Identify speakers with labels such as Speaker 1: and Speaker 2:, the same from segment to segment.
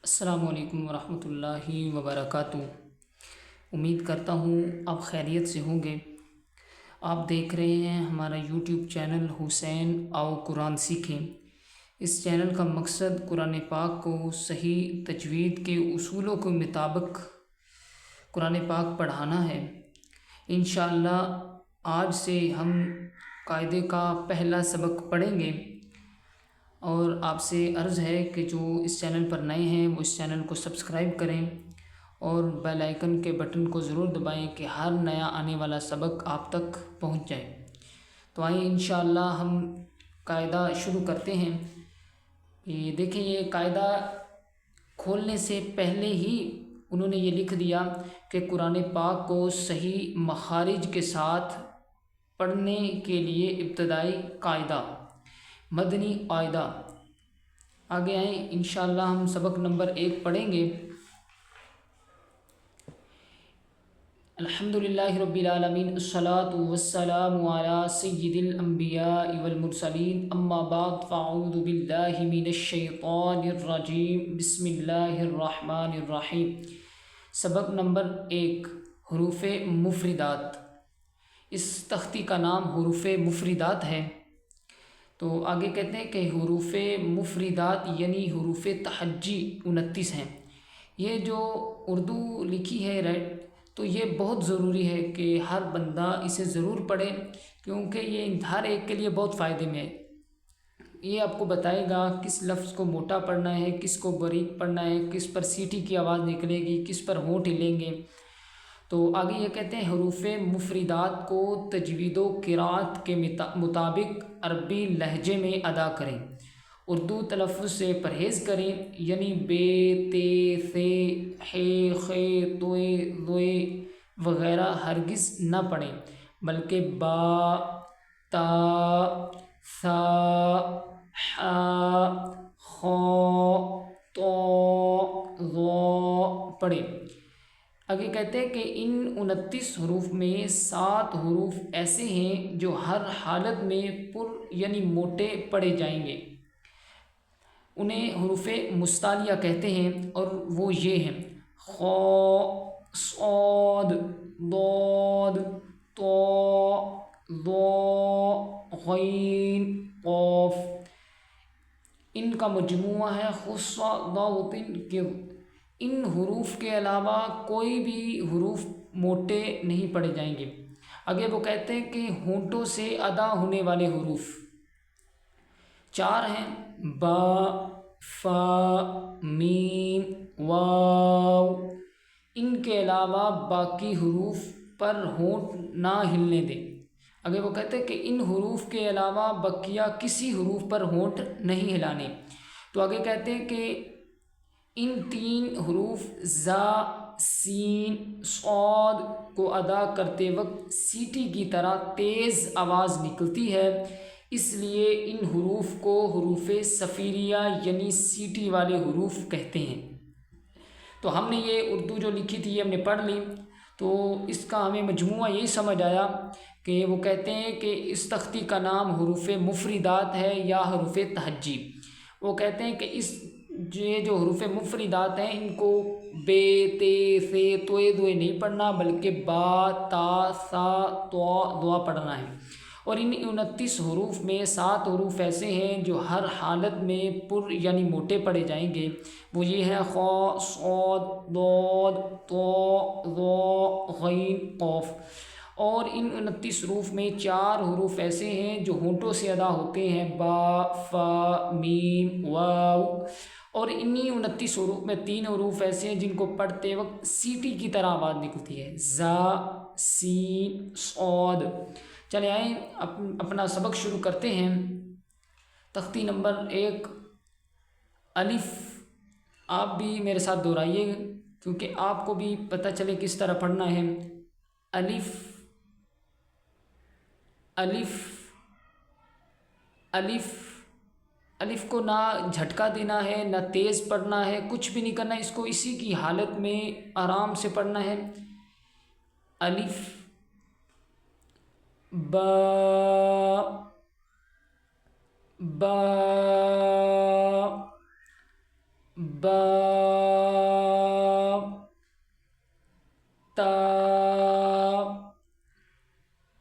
Speaker 1: السلام علیکم ورحمۃ اللہ وبرکاتہ۔ امید کرتا ہوں آپ خیریت سے ہوں گے۔ آپ دیکھ رہے ہیں ہمارا یوٹیوب چینل حسین آؤ قرآن سیکھیں۔ اس چینل کا مقصد قرآن پاک کو صحیح تجوید کے اصولوں کے مطابق قرآن پاک پڑھانا ہے۔ انشاءاللہ آج سے ہم قاعدے کا پہلا سبق پڑھیں گے، اور آپ سے عرض ہے کہ جو اس چینل پر نئے ہیں وہ اس چینل کو سبسکرائب کریں اور بیل آئیکن کے بٹن کو ضرور دبائیں کہ ہر نیا آنے والا سبق آپ تک پہنچ جائے۔ تو آئیں انشاءاللہ ہم قاعدہ شروع کرتے ہیں۔ یہ دیکھیں، یہ قاعدہ کھولنے سے پہلے ہی انہوں نے یہ لکھ دیا کہ قرآن پاک کو صحیح مخارج کے ساتھ پڑھنے کے لیے ابتدائی قاعدہ، مدنی قاعدہ۔ آگے آئیں، انشاءاللہ ہم سبق نمبر 1 پڑھیں گے۔ الحمدللہ رب العالمین، الصلاۃ والسلام علی سید الانبیاء والمرسلین، اما بعد فاعوذ باللہ من الشیطان الرجیم، بسم اللہ الرحمن الرحیم۔ سبق نمبر 1، حروف مفردات۔ اس تختی کا نام حروف مفردات ہے۔ تو آگے کہتے ہیں کہ حروف مفردات یعنی حروف تہجی 29 ہیں۔ یہ جو اردو لکھی ہے تو یہ بہت ضروری ہے کہ ہر بندہ اسے ضرور پڑھے، کیونکہ یہ ہر ایک کے لیے بہت فائدے میں ہے۔ یہ آپ کو بتائے گا کس لفظ کو موٹا پڑھنا ہے، کس کو باریک پڑھنا ہے، کس پر سیٹی کی آواز نکلے گی، کس پر ہونٹ ہلیں گے۔ تو آگے یہ کہتے ہیں حروف مفردات کو تجوید و قرات کے مطابق عربی لہجے میں ادا کریں، اردو تلفظ سے پرہیز کریں، یعنی بے، تے، ثے، ہے، خے، توئے، ذوئے وغیرہ ہرگز نہ پڑھیں، بلکہ با، تا، ثا، حا، خا، تو، ظا پڑھیں۔ آگے کہتے ہیں کہ ان 29 حروف میں 7 حروف ایسے ہیں جو ہر حالت میں یعنی موٹے پڑھے جائیں گے۔ انہیں حروف مستعلیہ کہتے ہیں، اور وہ یہ ہیں: خ، صاد، ضاد، طا، ظا، غین، قاف۔ ان کا مجموعہ ہے خص ضاد کر۔ ان حروف کے علاوہ کوئی بھی حروف موٹے نہیں پڑھے جائیں گے۔ آگے وہ کہتے ہیں کہ ہونٹوں سے ادا ہونے والے حروف 4 ہیں: با، فا، میم، واو۔ ان کے علاوہ باقی حروف پر ہونٹ نہ ہلنے دیں۔ آگے وہ کہتے ہیں کہ ان حروف کے علاوہ بقیہ کسی حروف پر ہونٹ نہیں ہلانے۔ تو آگے کہتے ہیں کہ ان 3 حروف زا، سین، صاد کو ادا کرتے وقت سیٹی کی طرح تیز آواز نکلتی ہے، اس لیے ان حروف کو حروف صفیریہ یعنی سیٹی والے حروف کہتے ہیں۔ تو ہم نے یہ اردو جو لکھی تھی یہ ہم نے پڑھ لی، تو اس کا ہمیں مجموعہ یہی سمجھ آیا کہ وہ کہتے ہیں کہ اس تختی کا نام حروف مفردات ہے یا حروف تہجی۔ وہ کہتے ہیں کہ یہ جو حروف مفردات ہیں ان کو بے، تے، ثے، توئے، ذوئے نہیں پڑھنا، بلکہ با، تا، ثا، طا، ظا پڑھنا ہے۔ اور ان 29 حروف میں 7 حروف ایسے ہیں جو ہر حالت میں یعنی موٹے پڑھے جائیں گے۔ وہ یہ ہے: خ، صاد، ضاد، طا، ظا، غین، قاف۔ اور ان 29 حروف میں 4 حروف ایسے ہیں جو ہونٹوں سے ادا ہوتے ہیں: با، فا، میم، واو۔ اور انہی 29 حروف میں 3 حروف ایسے ہیں جن کو پڑھتے وقت سیٹی کی طرح آواز نکلتی ہے: زا، سین، صاد۔ چلے آئیں اپنا سبق شروع کرتے ہیں۔ تختی نمبر 1، الف۔ آپ بھی میرے ساتھ دہرائیے گا کیونکہ آپ کو بھی پتہ چلے کس طرح پڑھنا ہے۔ الف، الف، الف۔ الف کو نہ جھٹکا دینا ہے، نہ تیز پڑھنا ہے، کچھ بھی نہیں کرنا، اس کو اسی کی حالت میں آرام سے پڑھنا ہے۔ الف، با، با، با تا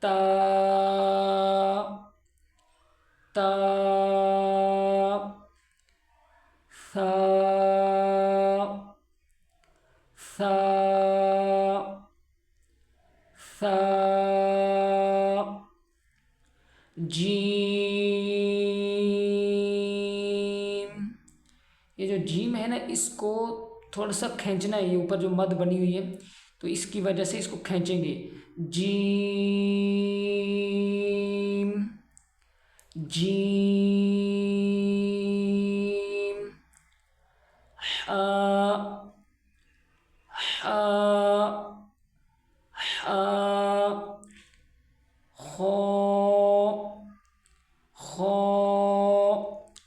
Speaker 1: تا تا ثا ثا ثا جیم. یہ جو جیم ہے نا اس کو تھوڑا سا کھینچنا ہے، یہ اوپر جو مد بنی ہوئی ہے تو اس کی وجہ سے اس کو کھینچیں گے. جیم جیم. حا حا حا. خو خو.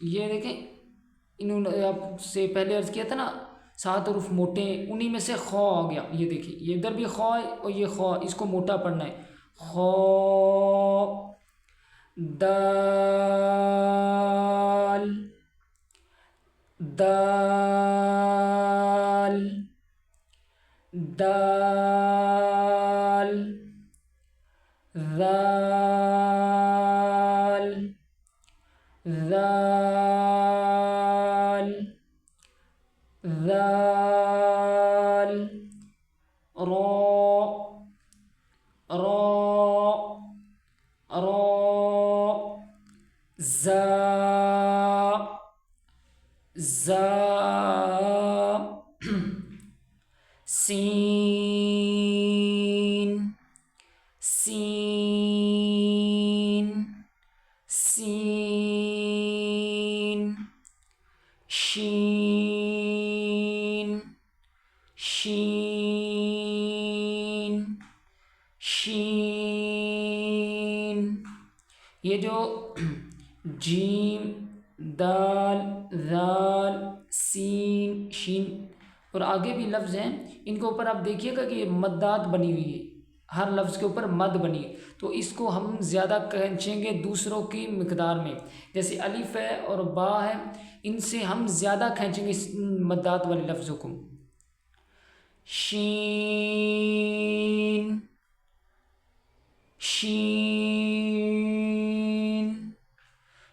Speaker 1: یہ دیکھیں انہوں نے آپ سے پہلے عرض کیا تھا نا 7 حروف موٹے ہیں، انہی میں سے خو آ گیا. یہ دیکھیں یہ ادھر بھی خو ہے اور یہ خو، اس کو موٹا پڑھنا ہے. خو. دال دال دال. ذال ذال ذال. رو رو رو. زا زا. سین سین سین. شین شین شین. یہ جو جیم دال ذال سین شین اور آگے بھی لفظ ہیں، ان کے اوپر آپ دیکھیے گا کہ یہ مدات بنی ہوئی ہے، ہر لفظ کے اوپر مد بنی ہے، تو اس کو ہم زیادہ کھینچیں گے دوسروں کی مقدار میں. جیسے الف ہے اور با ہے، ان سے ہم زیادہ کھینچیں گے اس مدات والے لفظوں کو. شین شین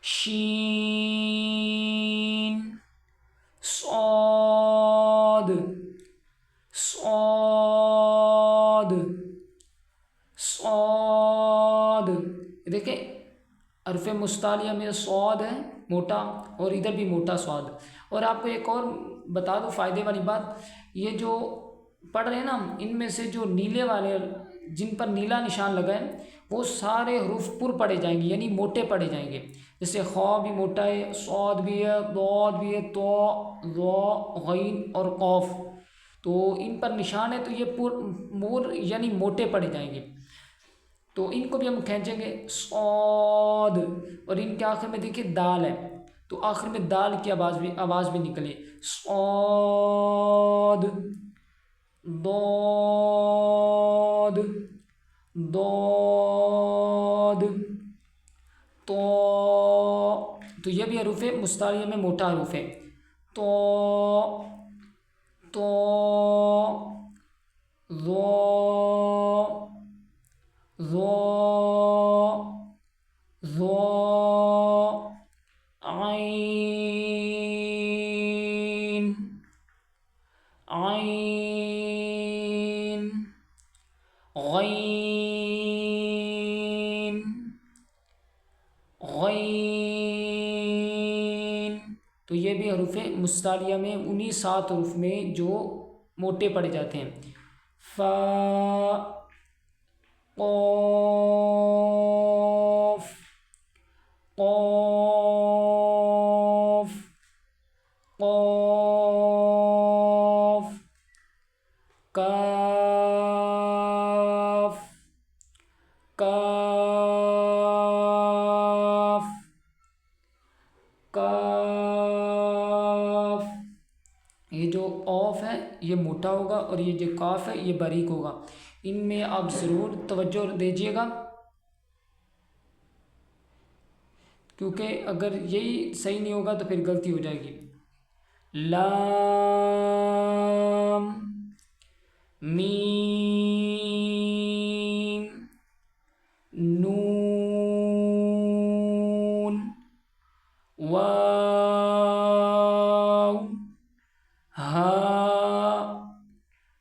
Speaker 1: شین. صاد صاد صاد. دیکھیں حرف مستعلیہ میں صاد ہے موٹا اور ادھر بھی موٹا صاد. اور آپ کو ایک اور بتا دو فائدے والی بات، یہ جو پڑھ رہے ہیں نا ان میں سے جو نیلے والے جن پر نیلا نشان لگا ہے وہ سارے حروف پر پڑھے جائیں گے، یعنی موٹے پڑھے جائیں گے. جیسے خا بھی موٹا ہے، صاد بھی ہے، ضاد بھی ہے، تو ظا غین اور قاف، تو ان پر نشان ہے تو یہ مور یعنی موٹے پڑھے جائیں گے. تو ان کو بھی ہم کھینچیں گے صاد. اور ان کے آخر میں دیکھیے دال ہے تو آخر میں دال کی آواز بھی نکلے. صاد ضاد ضاد. تو یہ بھی حروف مستعلیہ میں موٹا حروف ہے. تو ظا ظا ظا. عین عین. غین غین. تو یہ بھی حروف مستعلیہ میں انہی 7 حروف میں جو موٹے پڑے جاتے ہیں. فا قاف قاف قاف. کاف کاف کاف. یہ جو قاف ہے یہ موٹا ہوگا اور یہ جو کاف ہے یہ باریک ہوگا. ان میں آپ ضرور توجہ دیجیے گا کیونکہ اگر یہی صحیح نہیں ہوگا تو پھر غلطی ہو جائے گی. لام میم نون واو ہا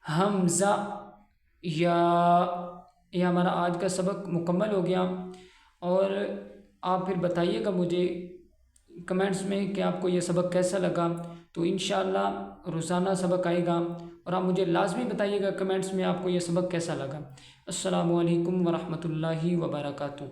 Speaker 1: حمزہ یا یہ ہمارا آج کا سبق مکمل ہو گیا۔ اور آپ پھر بتائیے گا مجھے کمنٹس میں کہ آپ کو یہ سبق کیسا لگا۔ تو انشاءاللہ روزانہ سبق آئے گا، اور آپ مجھے لازمی بتائیے گا کمنٹس میں آپ کو یہ سبق کیسا لگا۔ السلام علیکم ورحمۃ اللہ وبرکاتہ۔